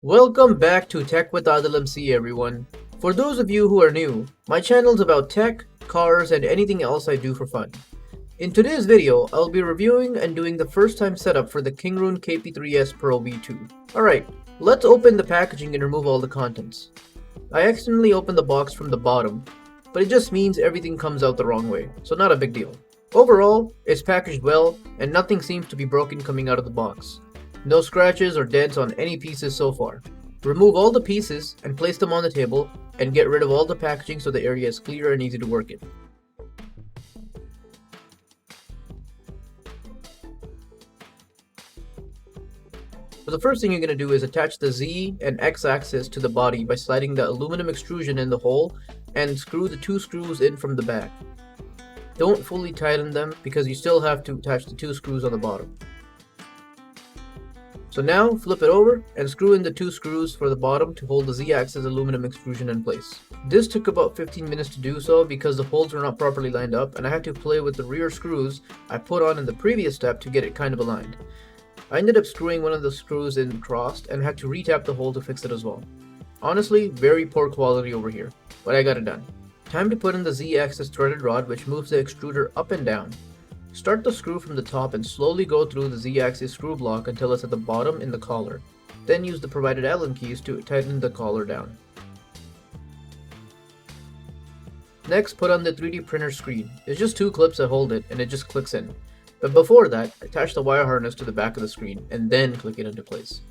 Welcome back to Tech with Adil MC, everyone. For those of you who are new, my channel is about tech, cars, and anything else I do for fun. In today's video, I'll be reviewing and doing the first time setup for the Kingroon KP3S Pro V2. Alright, let's open the packaging and remove all the contents. I accidentally opened the box from the bottom, but it just means everything comes out the wrong way, so not a big deal. Overall, it's packaged well, and nothing seems to be broken coming out of the box. No scratches or dents on any pieces so far. Remove all the pieces and place them on the table and get rid of all the packaging so the area is clear and easy to work in. So the first thing you're going to do is attach the Z and X axis to the body by sliding the aluminum extrusion in the hole and screw the two screws in from the back. Don't fully tighten them because you still have to attach the two screws on the bottom. So now flip it over and screw in the two screws for the bottom to hold the Z-axis aluminum extrusion in place. This took about 15 minutes to do so because the holes were not properly lined up and I had to play with the rear screws I put on in the previous step to get it kind of aligned. I ended up screwing one of the screws in crossed and had to retap the hole to fix it as well. Honestly, very poor quality over here, but I got it done. Time to put in the Z-axis threaded rod which moves the extruder up and down. Start the screw from the top and slowly go through the Z-axis screw block until it's at the bottom in the collar. Then use the provided Allen keys to tighten the collar down. Next, put on the 3D printer screen. It's just two clips that hold it and it just clicks in. But before that, attach the wire harness to the back of the screen and then click it into place.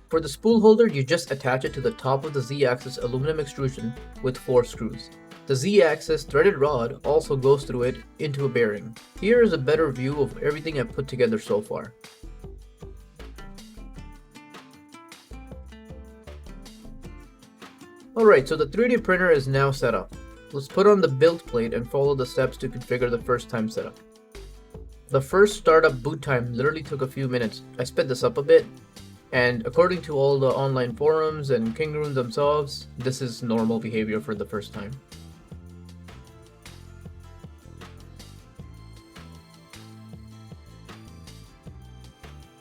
For the spool holder, you just attach it to the top of the Z-axis aluminum extrusion with 4 screws. The Z-axis threaded rod also goes through it into a bearing. Here is a better view of everything I've put together so far. Alright, so the 3D printer is now set up. Let's put on the build plate and follow the steps to configure the first time setup. The first startup boot time literally took a few minutes. I sped this up a bit. And according to all the online forums and Kingroon themselves, this is normal behavior for the first time.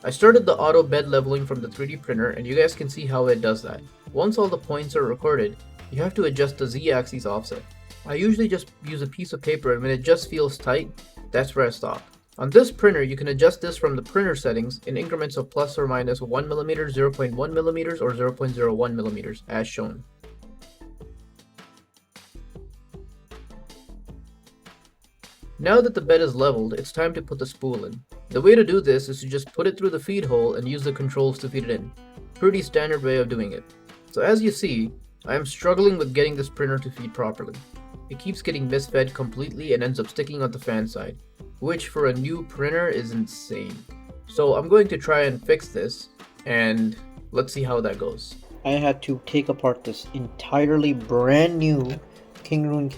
I started the auto bed leveling from the 3D printer and you guys can see how it does that. Once all the points are recorded, you have to adjust the Z-axis offset. I usually just use a piece of paper and when it just feels tight, that's where I stop. On this printer, you can adjust this from the printer settings in increments of plus or minus 1 mm, 0.1 mm, or 0.01 mm as shown. Now that the bed is leveled, it's time to put the spool in. The way to do this is to just put it through the feed hole and use the controls to feed it in. Pretty standard way of doing it. So as you see, I am struggling with getting this printer to feed properly. It keeps getting misfed completely and ends up sticking on the fan side, which for a new printer is insane. So I'm going to try and fix this and let's see how that goes. I had to take apart this entirely brand new Kingroon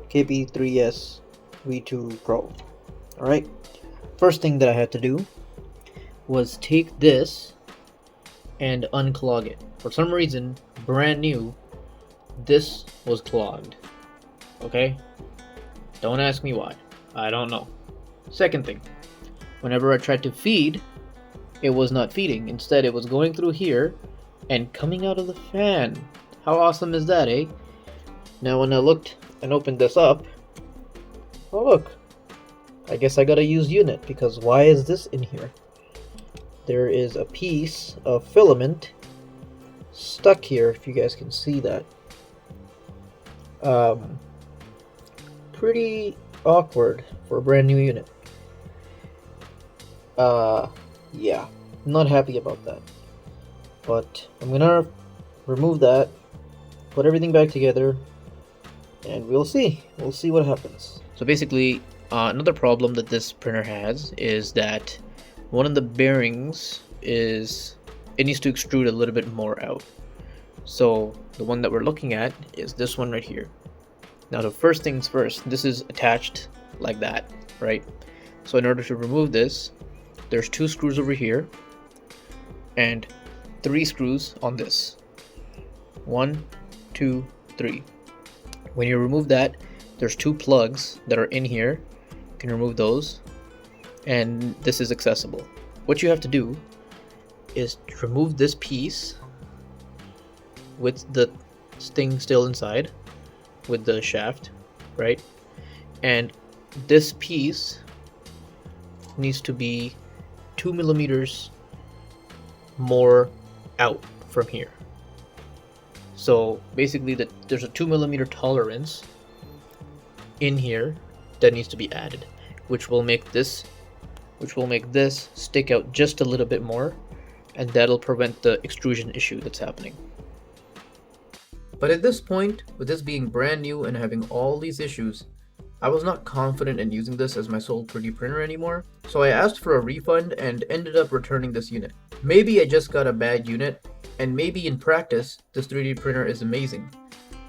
KP3S V2 Pro. Alright, first thing that I had to do was take this and unclog it. For some reason, brand new, this was clogged. Okay? Don't ask me why. I don't know. Second thing, whenever I tried to feed, it was not feeding. Instead, it was going through here and coming out of the fan. How awesome is that, eh? Now when I looked and opened this up, oh look, I guess I gotta use unit because why is this in here? There is a piece of filament stuck here, if you guys can see that. Pretty awkward for a brand new unit. Yeah, I'm not happy about that. But I'm gonna remove that, put everything back together, and we'll see. We'll see what happens. So basically, another problem that this printer has is that one of the bearings is, it needs to extrude a little bit more out. So the one that we're looking at is this one right here. Now the first things first, this is attached like that, right? So in order to remove this, there's 2 screws over here and 3 screws on this. 1, 2, 3. When you remove that, there's 2 plugs that are in here. You can remove those. and this is accessible. What you have to do is remove this piece with the thing still inside, with the shaft, right? And this piece needs to be 2 millimeters more out from here. So basically there's a 2 millimeter tolerance in here that needs to be added, which will make this stick out just a little bit more, and that'll prevent the extrusion issue that's happening. But at this point, with this being brand new and having all these issues, I was not confident in using this as my sole 3D printer anymore, so I asked for a refund and ended up returning this unit. Maybe I just got a bad unit, and maybe in practice, this 3D printer is amazing,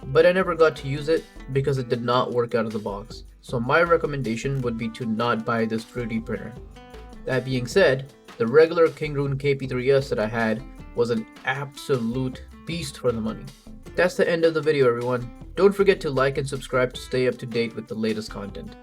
but I never got to use it because it did not work out of the box. So my recommendation would be to not buy this 3D printer. That being said, the regular Kingroon KP3S that I had was an absolute beast for the money. That's the end of the video, everyone. Don't forget to like and subscribe to stay up to date with the latest content.